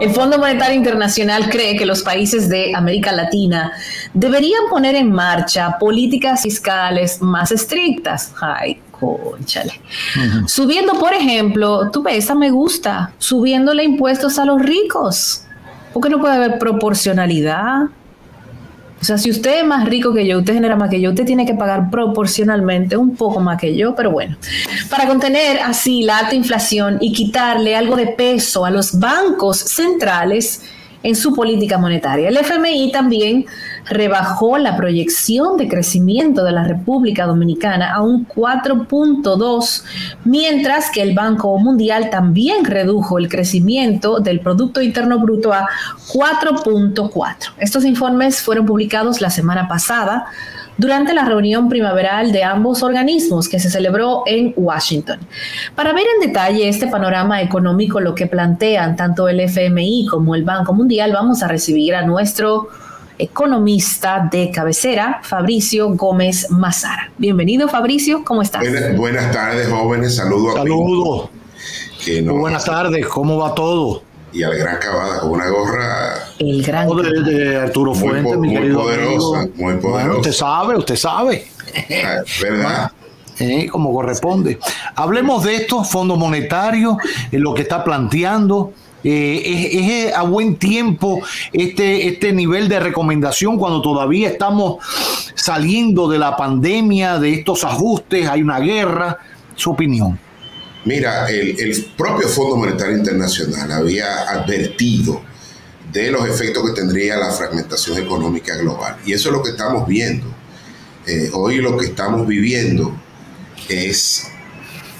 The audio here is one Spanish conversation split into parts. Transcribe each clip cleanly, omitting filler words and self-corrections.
El Fondo Monetario Internacional cree que los países de América Latina deberían poner en marcha políticas fiscales más estrictas. Ay, cónchale. Subiendo, por ejemplo, tú ves, esa me gusta, subiéndole impuestos a los ricos. ¿Por qué no puede haber proporcionalidad? O sea, si usted es más rico que yo, usted genera más que yo, usted tiene que pagar proporcionalmente un poco más que yo, pero bueno. Para contener así la alta inflación y quitarle algo de peso a los bancos centrales en su política monetaria, el FMI también rebajó la proyección de crecimiento de la República Dominicana a un 4.2, mientras que el Banco Mundial también redujo el crecimiento del Producto Interno Bruto a 4.4. Estos informes fueron publicados la semana pasada durante la reunión primaveral de ambos organismos que se celebró en Washington. Para ver en detalle este panorama económico, lo que plantean tanto el FMI como el Banco Mundial, vamos a recibir a nuestro economista de cabecera, Fabricio Gómez Mazara. Bienvenido, Fabricio, ¿cómo estás? Buenas tardes, jóvenes, saludos. Saludos. Muy buenas tardes, ¿cómo va todo? Y al gran Cavada con una gorra el gran de Arturo Fuentes, mi querido poderosa, amigo. muy poderosa. Bueno, usted sabe. ¿Verdad? Como corresponde. Hablemos de esto, Fondo Monetario, lo que está planteando. Es a buen tiempo este nivel de recomendación cuando todavía estamos saliendo de la pandemia, de estos ajustes, hay una guerra. Su opinión. Mira, el propio Fondo Monetario Internacional había advertido de los efectos que tendría la fragmentación económica global. Y eso es lo que estamos viendo. Hoy lo que estamos viviendo es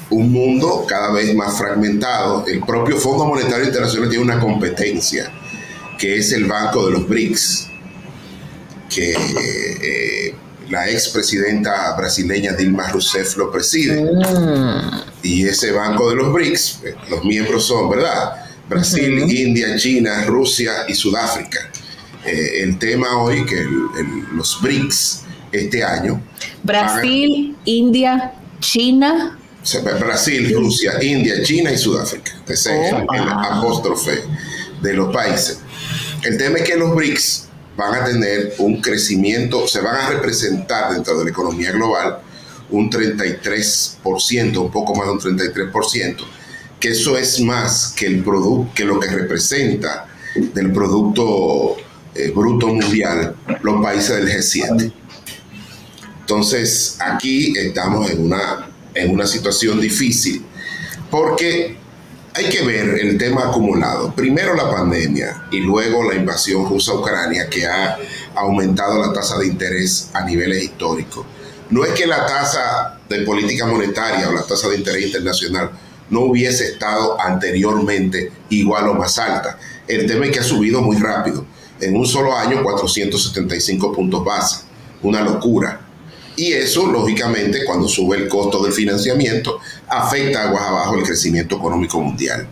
un mundo cada vez más fragmentado. El propio Fondo Monetario Internacional tiene una competencia, que es el Banco de los BRICS, que la expresidenta brasileña Dilma Rousseff lo preside. Y ese Banco de los BRICS, los miembros son, ¿verdad?, Brasil, India, China, Rusia y Sudáfrica. El tema hoy que los BRICS este año... Brasil, India, China... Brasil, Rusia, India, China y Sudáfrica. Ese es el apóstrofe de los países. El tema es que los BRICS van a tener un crecimiento, se van a representar dentro de la economía global un 33%, un poco más de un 33%, que eso es más que el producto, que lo que representa del Producto Bruto Mundial los países del G7. Entonces, aquí estamos en una situación difícil, porque hay que ver el tema acumulado. Primero la pandemia y luego la invasión rusa a Ucrania, que ha aumentado la tasa de interés a niveles históricos. No es que la tasa de política monetaria o la tasa de interés internacional no hubiese estado anteriormente igual o más alta. El tema es que ha subido muy rápido. En un solo año, 475 puntos base. Una locura. Y eso, lógicamente, cuando sube el costo del financiamiento, afecta aguas abajo el crecimiento económico mundial.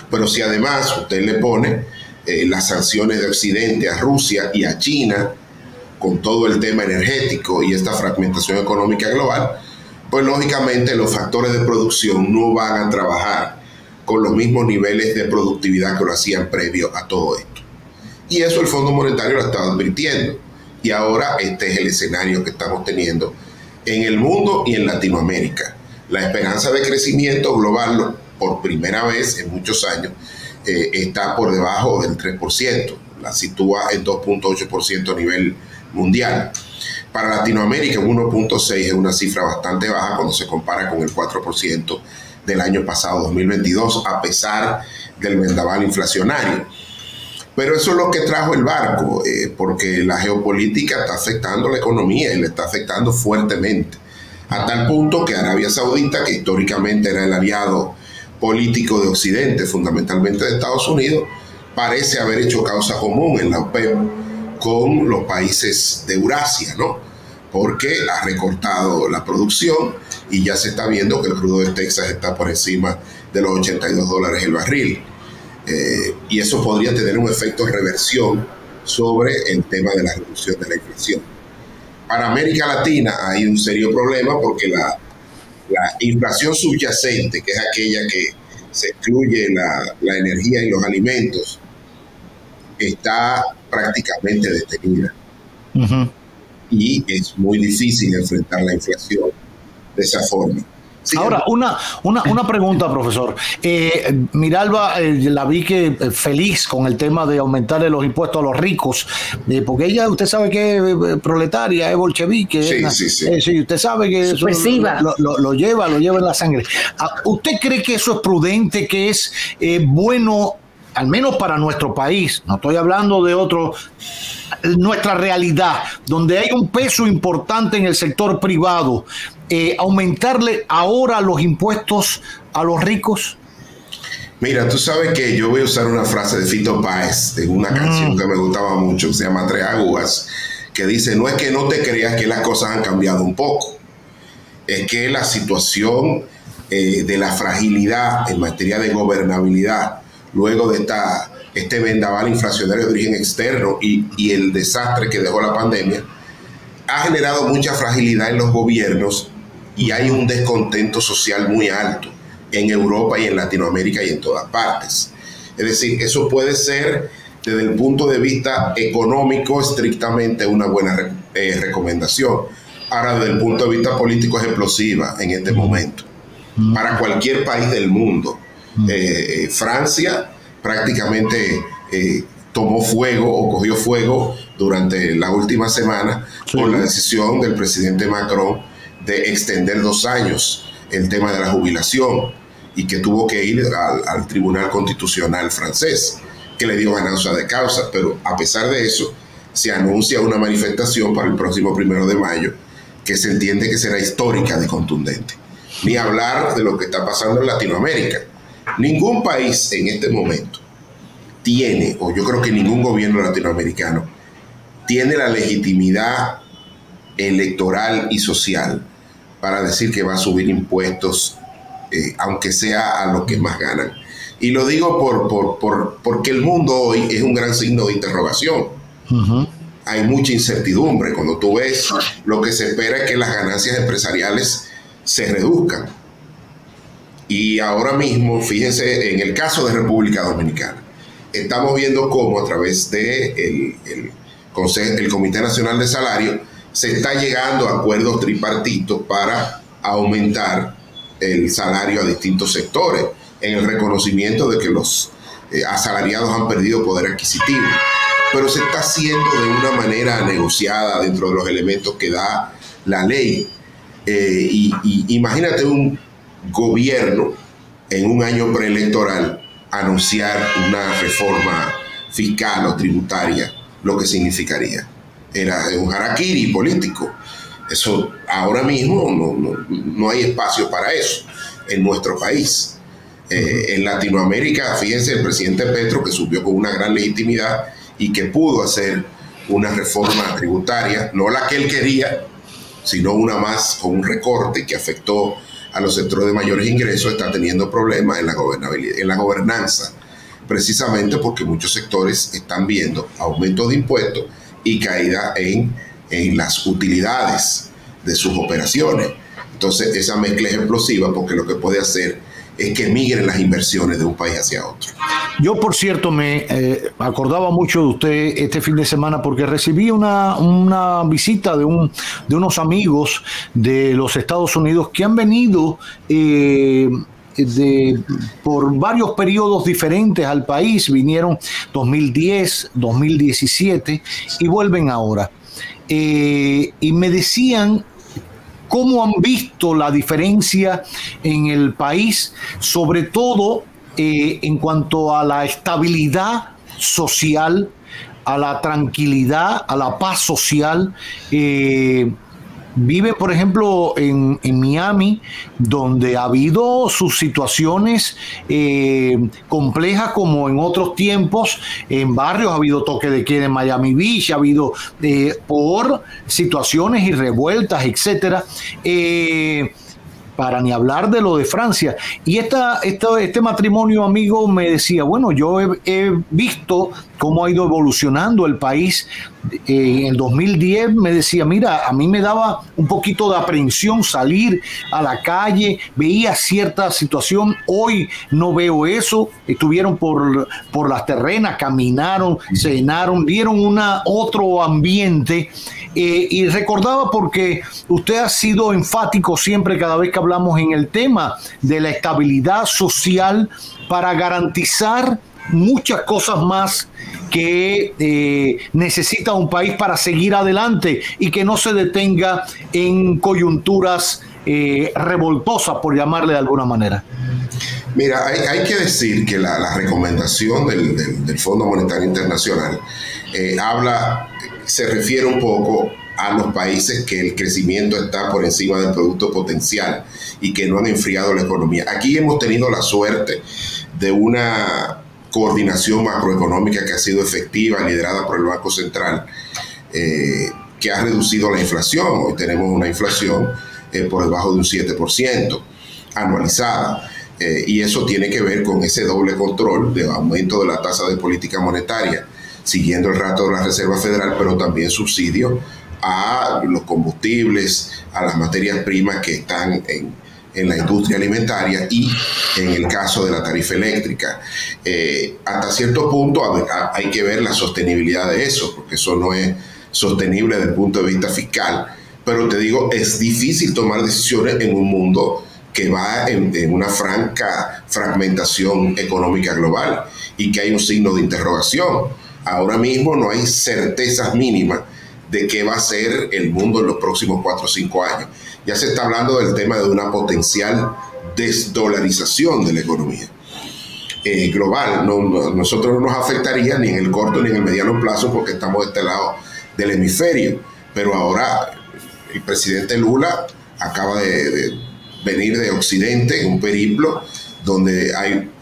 Pero si además usted le pone las sanciones de Occidente a Rusia y a China, con todo el tema energético y esta fragmentación económica global, pues lógicamente los factores de producción no van a trabajar con los mismos niveles de productividad que lo hacían previo a todo esto. Y eso el Fondo Monetario lo estaba advirtiendo. Y ahora este es el escenario que estamos teniendo en el mundo y en Latinoamérica. La esperanza de crecimiento global, por primera vez en muchos años, está por debajo del 3%. La sitúa en 2.8% a nivel mundial. Para Latinoamérica, 1.6 es una cifra bastante baja cuando se compara con el 4% del año pasado, 2022, a pesar del vendaval inflacionario. Pero eso es lo que trajo el barco, porque la geopolítica está afectando la economía y le está afectando fuertemente, a tal punto que Arabia Saudita, que históricamente era el aliado político de Occidente, fundamentalmente de Estados Unidos, parece haber hecho causa común en la OPEP con los países de Eurasia, ¿no? Porque ha recortado la producción y ya se está viendo que el crudo de Texas está por encima de los $82 el barril. Y eso podría tener un efecto de reversión sobre el tema de la reducción de la inflación. Para América Latina hay un serio problema porque la inflación subyacente, que es aquella que se excluye la energía y los alimentos, está prácticamente detenida. Y es muy difícil enfrentar la inflación de esa forma. Sí, ahora, una pregunta, profesor. Miralba, la vi que feliz con el tema de aumentarle los impuestos a los ricos, porque ella, usted sabe que es proletaria, es bolchevique. Sí, usted sabe que eso lo lleva en la sangre. ¿Usted cree que eso es prudente, que es bueno, al menos para nuestro país? No estoy hablando de otro, nuestra realidad, donde hay un peso importante en el sector privado, aumentarle ahora los impuestos a los ricos? Mira, tú sabes que yo voy a usar una frase de Fito Páez, de una canción que me gustaba mucho, que se llama Tres Aguas, que dice: no es que no te creas que las cosas han cambiado un poco, es que la situación de la fragilidad en materia de gobernabilidad, luego de este vendaval inflacionario de origen externo y el desastre que dejó la pandemia, ha generado mucha fragilidad en los gobiernos y hay un descontento social muy alto en Europa y en Latinoamérica y en todas partes. Es decir, eso puede ser, desde el punto de vista económico, estrictamente una buena recomendación. Ahora, desde el punto de vista político, es explosiva en este momento. Para cualquier país del mundo. Francia prácticamente tomó fuego o cogió fuego durante la última semana por la decisión del presidente Macron de extender 2 años el tema de la jubilación, y que tuvo que ir al Tribunal Constitucional francés, que le dio ganancia de causa. Pero a pesar de eso, se anuncia una manifestación para el próximo 1 de mayo que se entiende que será histórica de contundente. Ni hablar de lo que está pasando en Latinoamérica. Ningún país en este momento tiene, o yo creo que ningún gobierno latinoamericano tiene la legitimidad electoral y social para decir que va a subir impuestos, aunque sea a los que más ganan. Y lo digo porque el mundo hoy es un gran signo de interrogación. Hay mucha incertidumbre. Cuando tú ves, lo que se espera es que las ganancias empresariales se reduzcan. Y ahora mismo, fíjense, en el caso de República Dominicana, estamos viendo cómo a través de el Comité Nacional de Salario se está llegando a acuerdos tripartitos para aumentar el salario a distintos sectores, en el reconocimiento de que los asalariados han perdido poder adquisitivo. Pero se está haciendo de una manera negociada dentro de los elementos que da la ley. Y imagínate un gobierno en un año preelectoral anunciar una reforma fiscal o tributaria, lo que significaría. Era un harakiri político. Eso ahora mismo no hay espacio para eso en nuestro país. En Latinoamérica, fíjense, el presidente Petro, que subió con una gran legitimidad y que pudo hacer una reforma tributaria, no la que él quería, sino una más con un recorte que afectó a los sectores de mayores ingresos, está teniendo problemas en la gobernabilidad, en la gobernanza, precisamente porque muchos sectores están viendo aumentos de impuestos y caída en las utilidades de sus operaciones. Entonces esa mezcla es explosiva, porque lo que puede hacer es que migren las inversiones de un país hacia otro. Yo, por cierto, me acordaba mucho de usted este fin de semana, porque recibí una visita de unos amigos de los Estados Unidos que han venido por varios periodos diferentes al país. Vinieron 2010, 2017 y vuelven ahora. Y me decían cómo han visto la diferencia en el país, sobre todo en cuanto a la estabilidad social, a la tranquilidad, a la paz social. Vive, por ejemplo, en Miami, donde ha habido sus situaciones complejas como en otros tiempos. En barrios ha habido toque de queda en Miami Beach, ha habido por situaciones y revueltas, etcétera. Para ni hablar de lo de Francia. Y este matrimonio amigo me decía, bueno, yo he visto cómo ha ido evolucionando el país en el 2010 me decía, mira, a mí me daba un poquito de aprensión salir a la calle, veía cierta situación, hoy no veo eso, estuvieron por las terrenas, caminaron, cenaron, vieron otro ambiente, y recordaba porque usted ha sido enfático siempre cada vez que hablamos en el tema de la estabilidad social para garantizar muchas cosas más que necesita un país para seguir adelante y que no se detenga en coyunturas revoltosas, por llamarle de alguna manera. Mira, hay que decir que la recomendación del Fondo Monetario Internacional se refiere un poco a los países que el crecimiento está por encima del producto potencial y que no han enfriado la economía. Aquí hemos tenido la suerte de una coordinación macroeconómica que ha sido efectiva, liderada por el Banco Central, que ha reducido la inflación. Hoy tenemos una inflación por debajo de un 7% anualizada, y eso tiene que ver con ese doble control de aumento de la tasa de política monetaria, siguiendo el rato de la Reserva Federal, pero también subsidio a los combustibles, a las materias primas que están en la industria alimentaria y en el caso de la tarifa eléctrica. Hasta cierto punto hay que ver la sostenibilidad de eso, porque eso no es sostenible desde el punto de vista fiscal, pero te digo, es difícil tomar decisiones en un mundo que va en una franca fragmentación económica global y que hay un signo de interrogación. Ahora mismo no hay certezas mínimas de qué va a ser el mundo en los próximos 4 o 5 años. Ya se está hablando del tema de una potencial desdolarización de la economía global. Nosotros no nos afectaría ni en el corto ni en el mediano plazo porque estamos de este lado del hemisferio. Pero ahora el presidente Lula acaba de venir de Occidente en un periplo donde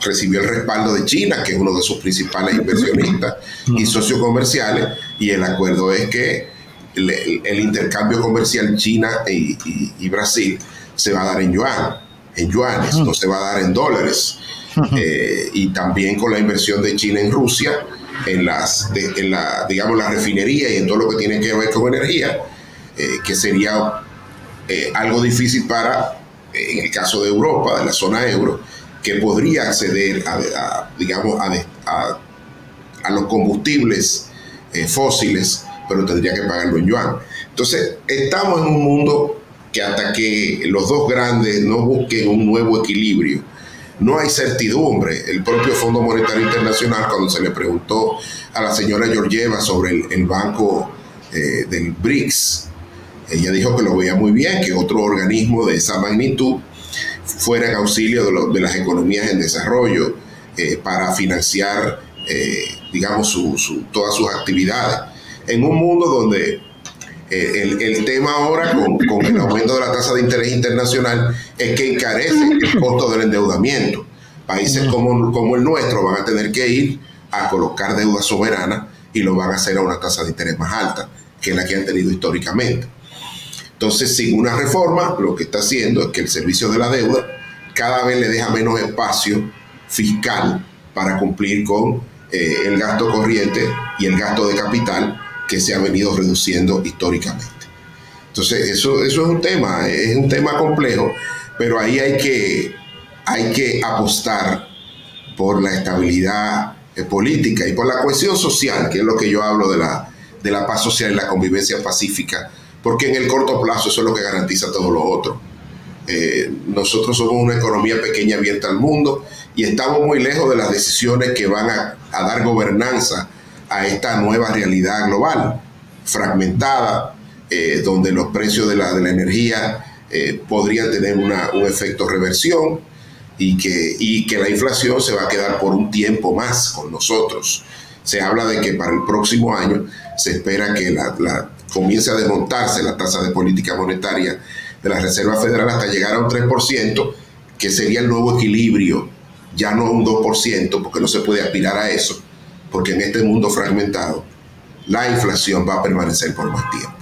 recibió el respaldo de China, que es uno de sus principales inversionistas y socios comerciales, y el acuerdo es que el intercambio comercial China y Brasil se va a dar en yuanes, no se va a dar en dólares. Y también con la inversión de China en Rusia, en la refinería y en todo lo que tiene que ver con energía, que sería algo difícil en el caso de Europa, de la zona euro, que podría acceder a los combustibles fósiles, pero tendría que pagarlo en yuan. Entonces, estamos en un mundo que hasta que los dos grandes no busquen un nuevo equilibrio, no hay certidumbre. El propio Fondo Monetario Internacional, cuando se le preguntó a la señora Georgieva sobre el banco del BRICS, ella dijo que lo veía muy bien, que otro organismo de esa magnitud fuera en auxilio de las economías en desarrollo para financiar, todas sus actividades. En un mundo donde el tema ahora con el aumento de la tasa de interés internacional es que encarece el costo del endeudamiento. Países como el nuestro van a tener que ir a colocar deuda soberana y lo van a hacer a una tasa de interés más alta que la que han tenido históricamente. Entonces, sin una reforma, lo que está haciendo es que el servicio de la deuda cada vez le deja menos espacio fiscal para cumplir con el gasto corriente y el gasto de capital que se ha venido reduciendo históricamente. Entonces, eso es un tema complejo, pero ahí hay que apostar por la estabilidad política y por la cohesión social, que es lo que yo hablo de la paz social y la convivencia pacífica, porque en el corto plazo eso es lo que garantiza todo lo otro. Nosotros somos una economía pequeña abierta al mundo y estamos muy lejos de las decisiones que van a dar gobernanza a esta nueva realidad global, fragmentada, donde los precios de la energía podrían tener un efecto reversión y que la inflación se va a quedar por un tiempo más con nosotros. Se habla de que para el próximo año se espera que comience a desmontarse la tasa de política monetaria de la Reserva Federal hasta llegar a un 3%, que sería el nuevo equilibrio, ya no un 2%, porque no se puede aspirar a eso, porque en este mundo fragmentado la inflación va a permanecer por más tiempo.